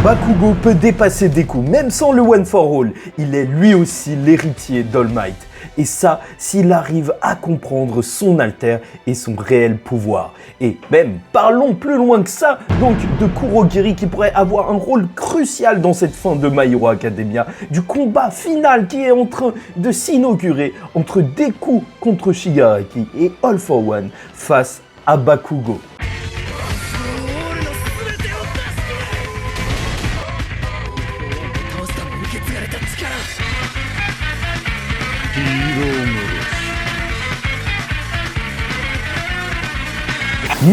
Bakugo peut dépasser Deku, même sans le One for All. Il est lui aussi l'héritier d'All Might. Et ça, s'il arrive à comprendre son alter et son réel pouvoir. Et même, parlons plus loin que ça, donc de Kurogiri qui pourrait avoir un rôle crucial dans cette fin de My Hero Academia, du combat final qui est en train de s'inaugurer entre Deku contre Shigaraki et All for One face à Bakugo.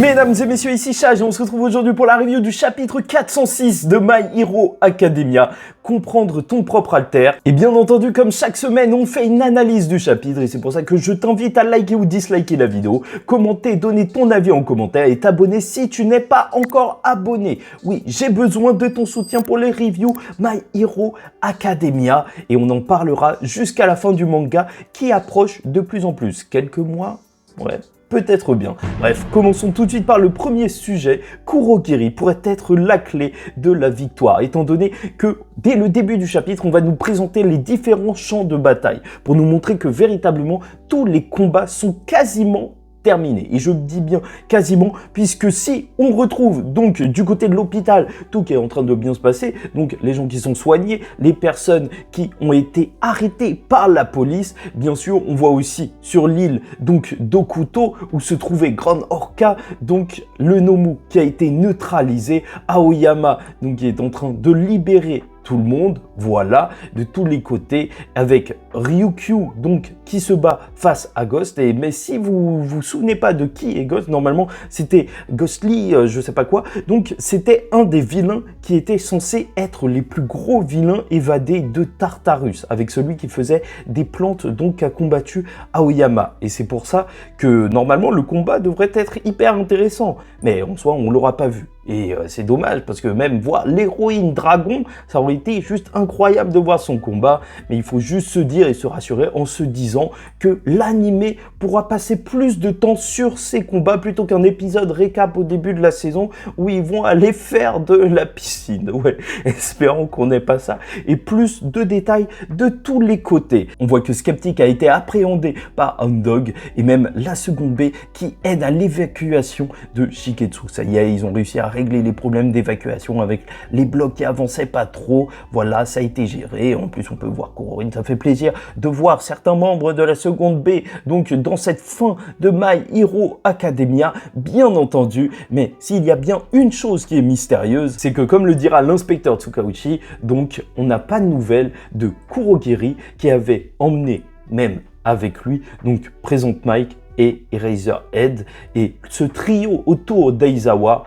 Mesdames et messieurs, ici Chage et on se retrouve aujourd'hui pour la review du chapitre 406 de My Hero Academia, comprendre ton propre alter. Et bien entendu, comme chaque semaine, on fait une analyse du chapitre et c'est pour ça que je t'invite à liker ou disliker la vidéo, commenter, donner ton avis en commentaire et t'abonner si tu n'es pas encore abonné. Oui, j'ai besoin de ton soutien pour les reviews My Hero Academia et on en parlera jusqu'à la fin du manga qui approche de plus en plus. Quelques mois, ouais. Peut-être bien. Bref, commençons tout de suite par le premier sujet. Kurogiri pourrait être la clé de la victoire, étant donné que dès le début du chapitre, on va nous présenter les différents champs de bataille pour nous montrer que véritablement tous les combats sont quasiment terminé. Et je dis bien quasiment, puisque si on retrouve donc du côté de l'hôpital tout qui est en train de bien se passer, donc les gens qui sont soignés, les personnes qui ont été arrêtées par la police, bien sûr, on voit aussi sur l'île donc d'Okuto où se trouvait Grand Orca, donc le Nomu qui a été neutralisé, Aoyama donc qui est en train de libérer tout le monde, voilà, de tous les côtés, avec Ryukyu, donc, qui se bat face à Ghost. Mais si vous vous souvenez pas de qui est Ghost, normalement, c'était Ghostly, je sais pas quoi. Donc, c'était un des vilains qui était censé être les plus gros vilains évadés de Tartarus, avec celui qui faisait des plantes, donc, a combattu Aoyama. Et c'est pour ça que, normalement, le combat devrait être hyper intéressant. Mais, en soi, on l'aura pas vu. Et c'est dommage parce que même voir l'héroïne dragon, ça aurait été juste incroyable de voir son combat. Mais il faut juste se dire et se rassurer en se disant que l'animé pourra passer plus de temps sur ces combats plutôt qu'un épisode récap au début de la saison où ils vont aller faire de la piscine. Ouais, espérons qu'on n'ait pas ça. Et plus de détails de tous les côtés. On voit que Skeptic a été appréhendé par Hound et même la seconde B qui aide à l'évacuation de Shiketsu. Ça y est, ils ont réussi à régler les problèmes d'évacuation avec les blocs qui avançaient pas trop. Voilà, ça a été géré. En plus, on peut voir Kurogiri. Ça fait plaisir de voir certains membres de la seconde B donc dans cette fin de My Hero Academia, bien entendu. Mais s'il y a bien une chose qui est mystérieuse, c'est que comme le dira l'inspecteur Tsukauchi, donc on n'a pas de nouvelles de Kurogiri qui avait emmené même avec lui donc Present Mike et Eraserhead et ce trio autour d'Aizawa.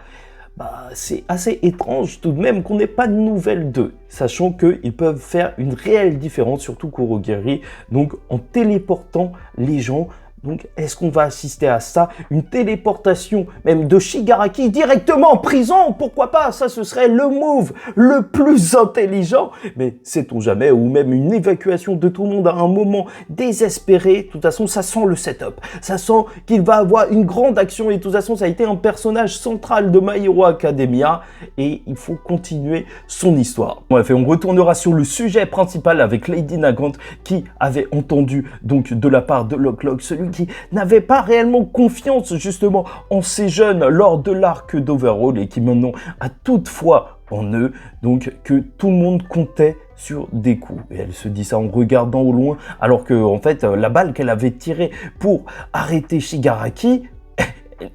C'est assez étrange tout de même qu'on n'ait pas de nouvelles d'eux, sachant qu'ils peuvent faire une réelle différence, surtout Kurogiri, donc en téléportant les gens. Donc, est-ce qu'on va assister à ça? Une téléportation même de Shigaraki directement en prison? Pourquoi pas? Ça, ce serait le move le plus intelligent. Mais sait-on jamais? Ou même une évacuation de tout le monde à un moment désespéré. De toute façon, ça sent le setup. Ça sent qu'il va avoir une grande action. Et de toute façon, ça a été un personnage central de My Hero Academia. Et il faut continuer son histoire. Bref, et on retournera sur le sujet principal avec Lady Nagant qui avait entendu donc de la part de Lock-Lock, celui qui n'avait pas réellement confiance justement en ces jeunes lors de l'arc d'Overhaul et qui maintenant a toutefois en eux, donc que tout le monde comptait sur Deku. Et elle se dit ça en regardant au loin, alors que en fait la balle qu'elle avait tirée pour arrêter Shigaraki,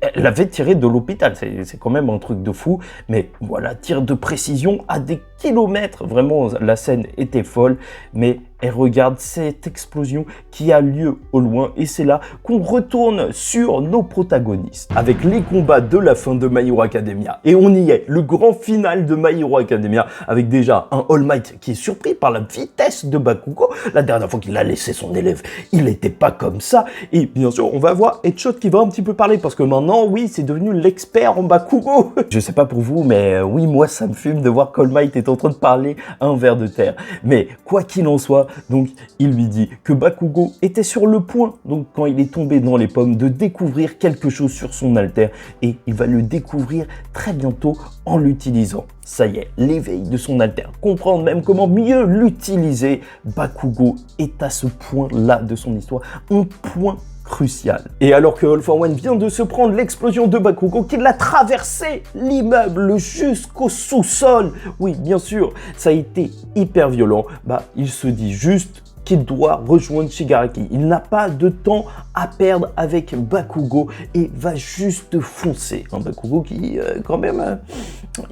elle l'avait tiré de l'hôpital, c'est quand même un truc de fou, mais voilà, tir de précision à des kilomètres, vraiment la scène était folle, mais elle regarde cette explosion qui a lieu au loin et c'est là qu'on retourne sur nos protagonistes avec les combats de la fin de My Hero Academia. Et on y est, le grand final de My Hero Academia avec déjà un All Might qui est surpris par la vitesse de Bakugo. La dernière fois qu'il a laissé son élève, il n'était pas comme ça. Et bien sûr, on va voir Headshot qui va un petit peu parler parce que maintenant, oui, c'est devenu l'expert en Bakugo. Je sais pas pour vous, mais oui, moi, ça me fume de voir qu'All Might est en en train de parler à un ver de terre. Mais quoi qu'il en soit, donc il lui dit que Bakugo était sur le point, donc quand il est tombé dans les pommes, de découvrir quelque chose sur son alter et il va le découvrir très bientôt en l'utilisant. Ça y est, l'éveil de son alter, comprendre même comment mieux l'utiliser. Bakugo est à ce point-là de son histoire, un point crucial. Et alors que All for One vient de se prendre l'explosion de Bakugo, qu'il a traversé l'immeuble jusqu'au sous-sol, oui bien sûr, ça a été hyper violent, il se dit juste qu'il doit rejoindre Shigaraki. Il n'a pas de temps à perdre avec Bakugo et va juste foncer. Un Bakugo qui, quand même,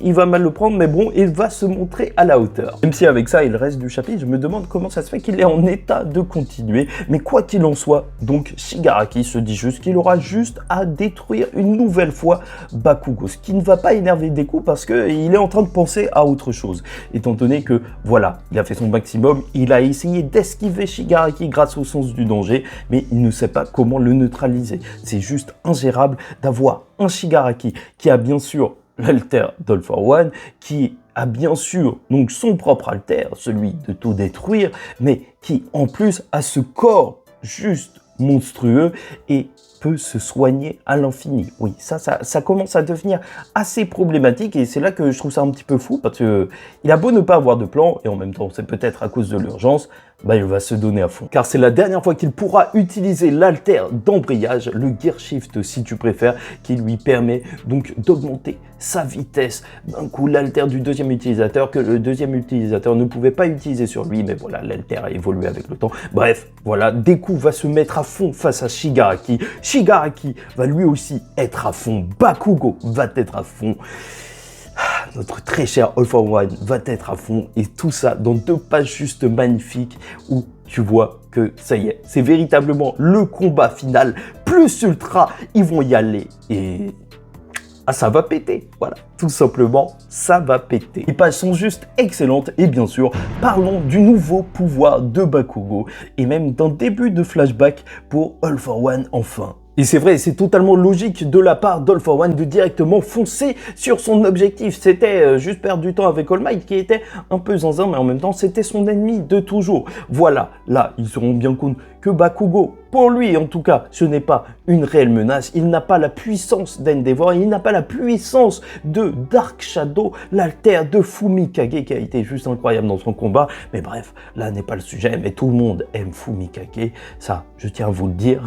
il va mal le prendre, mais bon, il va se montrer à la hauteur. Même si avec ça, il reste du chapitre, je me demande comment ça se fait qu'il est en état de continuer. Mais quoi qu'il en soit, donc Shigaraki se dit juste qu'il aura juste à détruire une nouvelle fois Bakugo. Ce qui ne va pas énerver Deku parce qu'il est en train de penser à autre chose. Étant donné que, voilà, il a fait son maximum, il a essayé d'esquiver Shigaraki grâce au sens du danger, mais il ne sait pas comment le neutraliser. C'est juste ingérable d'avoir un Shigaraki qui a bien sûr l'alter d'All for One, qui a bien sûr donc son propre alter, celui de tout détruire, mais qui en plus a ce corps juste monstrueux et peut se soigner à l'infini. Oui, ça commence à devenir assez problématique et c'est là que je trouve ça un petit peu fou parce que il a beau ne pas avoir de plan et en même temps c'est peut-être à cause de l'urgence, il va se donner à fond. Car c'est la dernière fois qu'il pourra utiliser l'alter d'embrayage, le Gear Shift si tu préfères, qui lui permet donc d'augmenter sa vitesse d'un coup l'alter du deuxième utilisateur que le deuxième utilisateur ne pouvait pas utiliser sur lui, mais voilà, l'alter a évolué avec le temps. Bref, voilà, Deku va se mettre à fond face à Shigaraki. Shigaraki va lui aussi être à fond, Bakugo va être à fond. Notre très cher All for One va être à fond et tout ça dans 2 pages juste magnifiques où tu vois que ça y est, c'est véritablement le combat final, plus ultra, ils vont y aller et ça va péter, voilà, tout simplement, ça va péter. Les pages sont juste excellentes et bien sûr, parlons du nouveau pouvoir de Bakugo et même d'un début de flashback pour All for One enfin. Et c'est vrai, c'est totalement logique de la part d'All for One de directement foncer sur son objectif. C'était juste perdre du temps avec All Might qui était un peu zinzin, mais en même temps, c'était son ennemi de toujours. Voilà, là, ils seront bien compte que Bakugo, pour lui en tout cas, ce n'est pas une réelle menace. Il n'a pas la puissance d'Endeavor, il n'a pas la puissance de Dark Shadow, l'alter de Fumikage qui a été juste incroyable dans son combat. Mais bref, là n'est pas le sujet, mais tout le monde aime Fumikage, ça, je tiens à vous le dire.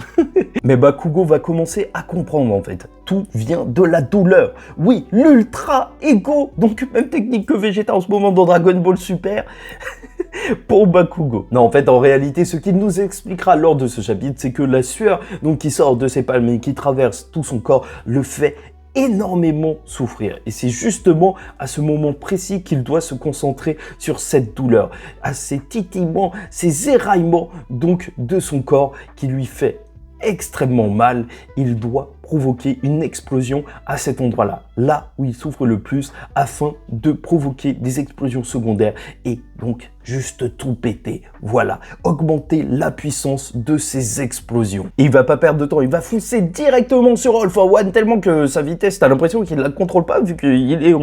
Mais Bakugo va commencer à comprendre en fait. Tout vient de la douleur. Oui, l'ultra ego, donc même technique que Vegeta en ce moment dans Dragon Ball Super. Pour Bakugo. Non, en fait, en réalité, ce qu'il nous expliquera lors de ce chapitre, c'est que la sueur donc, qui sort de ses palmes et qui traverse tout son corps le fait énormément souffrir. Et c'est justement à ce moment précis qu'il doit se concentrer sur cette douleur, à ces titillements, ces éraillements donc de son corps qui lui fait extrêmement mal. Il doit provoquer une explosion à cet endroit-là, là où il souffre le plus, afin de provoquer des explosions secondaires et donc juste tout péter. Voilà, augmenter la puissance de ces explosions. Et il va pas perdre de temps, il va foncer directement sur All for One tellement que sa vitesse, t'as l'impression qu'il la contrôle pas vu qu'il est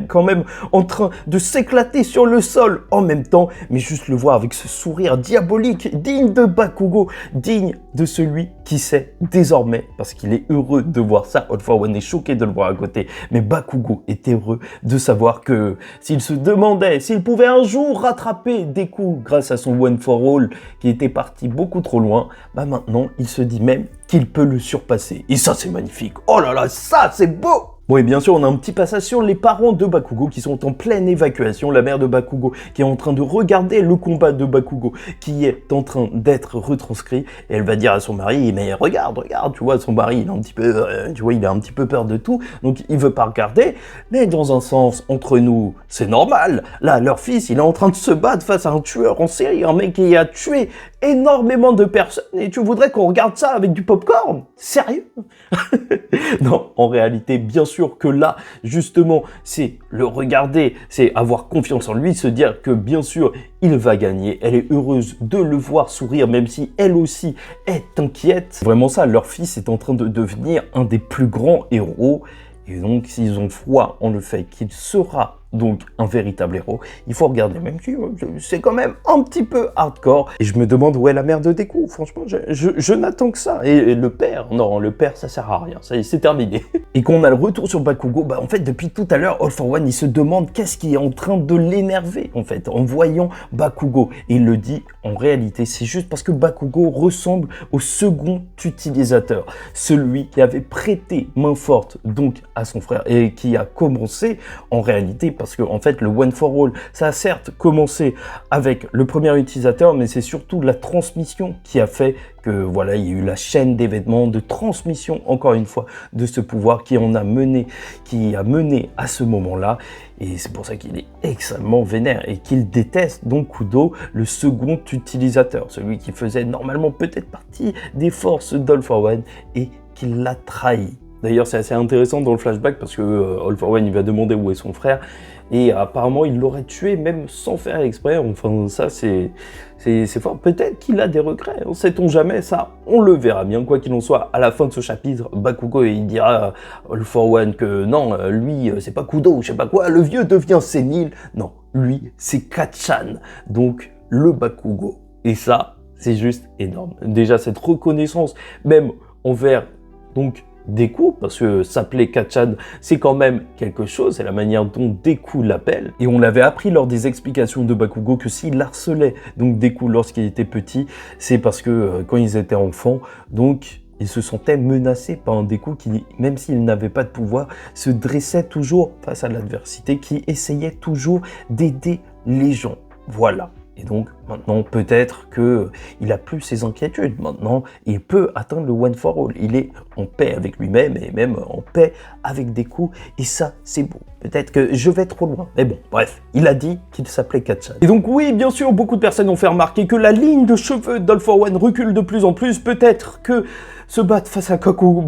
quand même en train de s'éclater sur le sol en même temps, mais juste le voir avec ce sourire diabolique digne de Bakugo, digne de celui qui sait désormais, parce qu'il est heureux de voir ça, All for One est choqué de le voir à côté, mais Bakugo est heureux de savoir que s'il se demandait s'il pouvait un jour rattraper Deku grâce à son One for All qui était parti beaucoup trop loin, maintenant il se dit même qu'il peut le surpasser. Et ça c'est magnifique, oh là là, ça c'est beau! Bon et bien sûr on a un petit passage sur les parents de Bakugo qui sont en pleine évacuation, la mère de Bakugo qui est en train de regarder le combat de Bakugo qui est en train d'être retranscrit et elle va dire à son mari mais regarde, tu vois son mari il a un petit peu, il a un petit peu peur de tout donc il veut pas regarder, mais dans un sens entre nous c'est normal, là leur fils il est en train de se battre face à un tueur en série, un mec qui a tué énormément de personnes et tu voudrais qu'on regarde ça avec du popcorn? Sérieux? Non, en réalité, bien sûr que là, justement, c'est le regarder, c'est avoir confiance en lui, se dire que bien sûr, il va gagner. Elle est heureuse de le voir sourire, même si elle aussi est inquiète. Vraiment ça, leur fils est en train de devenir un des plus grands héros. Et donc, s'ils ont foi en le fait qu'il sera donc un véritable héros. Il faut regarder, même si c'est quand même un petit peu hardcore. Et je me demande où est la mère de Deku. Franchement, je n'attends que ça. Et le père, non, le père, ça sert à rien. Ça y est, c'est terminé. Et quand on a le retour sur Bakugo, bah en fait, depuis tout à l'heure, All for One, il se demande qu'est-ce qui est en train de l'énerver, en fait, en voyant Bakugo. Et il le dit, en réalité, c'est juste parce que Bakugo ressemble au second utilisateur. Celui qui avait prêté main forte, donc, à son frère, et qui a commencé, en réalité, parce que en fait le One for All, ça a certes commencé avec le premier utilisateur, mais c'est surtout la transmission qui a fait que voilà, il y a eu la chaîne d'événements de transmission, encore une fois, de ce pouvoir qui a mené à ce moment-là. Et c'est pour ça qu'il est extrêmement vénère et qu'il déteste donc Kudo, le second utilisateur, celui qui faisait normalement peut-être partie des forces d'All for One et qui l'a trahi. D'ailleurs, c'est assez intéressant dans le flashback parce que All for One, il va demander où est son frère et apparemment, il l'aurait tué même sans faire exprès. Enfin, ça, c'est fort. Peut-être qu'il a des regrets, on sait-on jamais, ça, on le verra bien. Quoi qu'il en soit, à la fin de ce chapitre, Bakugo, il dira à All for One que non, lui, c'est pas Kudo, je sais pas quoi, le vieux devient sénile. Non, lui, c'est Kacchan, donc le Bakugo. Et ça, c'est juste énorme. Déjà, cette reconnaissance, même envers, donc, Deku, parce que s'appeler Kacchan, c'est quand même quelque chose, c'est la manière dont Deku l'appelle. Et on l'avait appris lors des explications de Bakugo que s'il harcelait donc Deku lorsqu'il était petit, c'est parce que quand ils étaient enfants, donc ils se sentaient menacés par un Deku qui, même s'il n'avait pas de pouvoir, se dressait toujours face à l'adversité, qui essayait toujours d'aider les gens. Voilà. Et donc, maintenant, peut-être qu'il a plus ses inquiétudes. Maintenant, il peut atteindre le One for All. Il est en paix avec lui-même et même en paix avec Deku. Et ça, c'est beau. Peut-être que je vais trop loin. Mais bon, bref, il a dit qu'il s'appelait Kacchan. Et donc, oui, bien sûr, beaucoup de personnes ont fait remarquer que la ligne de cheveux d'All for One recule de plus en plus. Peut-être que se battre face à Bakugo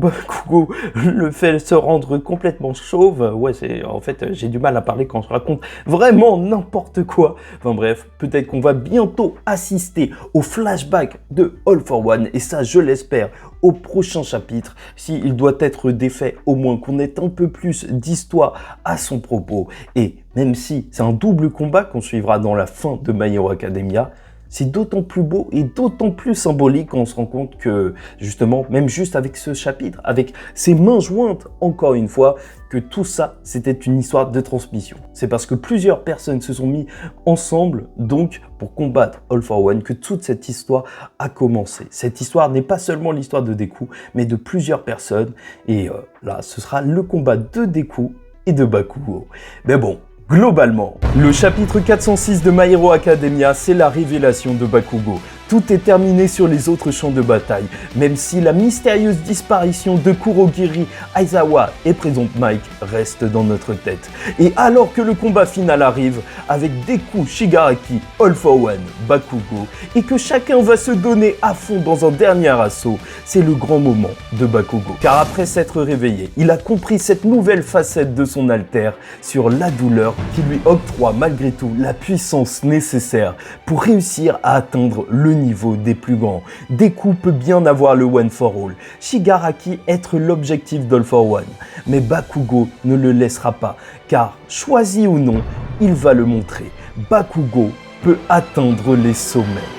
le fait se rendre complètement chauve. Ouais, en fait, j'ai du mal à parler quand je raconte vraiment n'importe quoi. Enfin bref, peut-être qu'on va bientôt assister au flashback de All for One, et ça, je l'espère, au prochain chapitre, s'il doit être défait, au moins qu'on ait un peu plus d'histoire à son propos. Et même si c'est un double combat qu'on suivra dans la fin de My Hero Academia, c'est d'autant plus beau et d'autant plus symbolique quand on se rend compte que, justement, même juste avec ce chapitre, avec ses mains jointes, encore une fois, que tout ça, c'était une histoire de transmission. C'est parce que plusieurs personnes se sont mis ensemble, donc, pour combattre All for One, que toute cette histoire a commencé. Cette histoire n'est pas seulement l'histoire de Deku, mais de plusieurs personnes. Et là, ce sera le combat de Deku et de Bakugo. Mais bon, globalement, le chapitre 406 de My Hero Academia, c'est la révélation de Bakugo. Tout est terminé sur les autres champs de bataille, même si la mystérieuse disparition de Kurogiri Aizawa et Présente Mike reste dans notre tête. Et alors que le combat final arrive, avec Deku, Shigaraki, All for One, Bakugo, et que chacun va se donner à fond dans un dernier assaut, c'est le grand moment de Bakugo. Car après s'être réveillé, il a compris cette nouvelle facette de son alter sur la douleur qui lui octroie malgré tout la puissance nécessaire pour réussir à atteindre le niveau des plus grands. Deku peut bien avoir le One for All, Shigaraki être l'objectif d'All for One, mais Bakugo ne le laissera pas, car choisi ou non, il va le montrer. Bakugo peut atteindre les sommets.